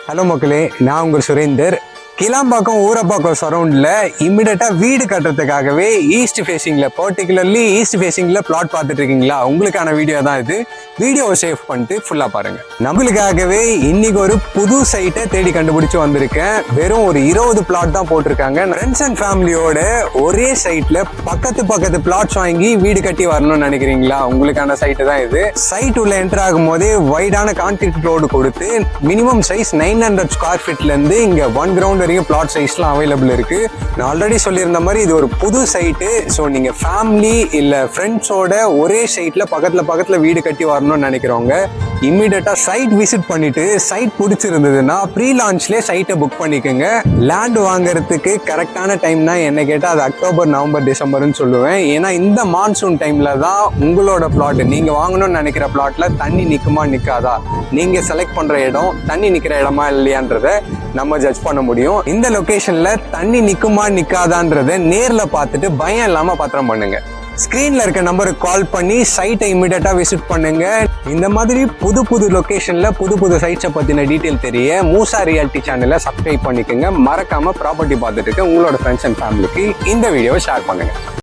Hello மக்களே, நான் உங்கள் சுரேந்தர். கிளாம்பாக்கம் ஊரப்பாக்கம் சரௌண்டில் இம்மிடியட்டாக வீடு கட்டுறதுக்காகவே ஈஸ்ட் ஃபேஸிங்கில், பர்டிகுலர்லி ஈஸ்ட் ஃபேஸிங்கில் பிளாட் பார்த்துட்டு இருக்கீங்களா? உங்களுக்கான வீடியோ தான் இது. வீடியோவை சேவ் பண்ணிட்டு ஃபுல்லாக பாருங்கள். நம்மளுக்காகவே இன்னைக்கு ஒரு புது சைட்டை தேடி கண்டுபிடிச்சி வந்திருக்கேன். வெறும் ஒரு 20 பிளாட் தான் போட்டிருக்காங்க. ஃப்ரெண்ட்ஸ் அண்ட் ஃபேமிலியோட ஒரே சைட்டில் பக்கத்து பிளாட்ஸ் வாங்கி வீடு கட்டி வரணும்னு நினைக்கிறீங்களா? உங்களுக்கான சைட்டு தான் இது. சைட் உள்ள என்டர் ஆகும் போதே வைடான கான்கிரீட் ரோடு கொடுத்து மினிமம் சைஸ் 900 ஸ்கொயர் ஃபீட்லேருந்து இங்கே 1 கிரவுண்ட் வரைக்கும் பிளாட் சைஸ்லாம் அவைலபிள் இருக்கு. நான் ஆல்ரெடி சொல்லியிருந்த மாதிரி இது ஒரு புது சைட்டு. ஸோ நீங்க ஃபேமிலி இல்ல ஃப்ரெண்ட்ஸோட ஒரே சைட்ல பக்கத்துல வீடு கட்டி வரணும்னு நினைக்கிறவங்க இம்மிடியட்டா சைட் விசிட் பண்ணிட்டு சைட் பிடிச்சிருந்ததுன்னா ப்ரீ லான்ச்லேயே சைட்டை புக் பண்ணிக்கோங்க. லேண்ட் வாங்குறதுக்கு கரெக்டான டைம்னா என்ன கேட்டால் அது அக்டோபர், நவம்பர், டிசம்பர்னு சொல்லுவேன். ஏன்னா இந்த மான்சூன் டைம்ல தான் உங்களோட பிளாட், நீங்க வாங்கணும்னு நினைக்கிற பிளாட்ல தண்ணி நிற்குமா நிற்காதா, நீங்க செலக்ட் பண்ற இடம் தண்ணி நிற்கிற இடமா இல்லையான்றத நம்ம ஜட்ஜ் பண்ண முடியும். இந்த லொகேஷன்ல தண்ணி நிக்குமா நிக்காதான்றத நேர்ல பார்த்துட்டு பயம் இல்லாம பத்திரம் பண்ணுங்க. ஸ்கிரீன்ல இருக்க நம்பருக்கு கால் பண்ணி சைட்டை இமிடியட்டா விசிட் பண்ணுங்க. இந்த மாதிரி புது லொகேஷன்ல புது சைட்ஸை பத்தின டீட்டெயில் தெரிய மூசா ரியாலிட்டி சேனலை சப்ஸ்கிரைப் பண்ணிக்கோங்க. மறக்காம ப்ராப்பர்ட்டி பார்த்துட்டு உங்களோட ஃப்ரெண்ட்ஸ் அண்ட் ஃபேமிலிக்கு இந்த வீடியோவை ஷேர் பண்ணுங்க.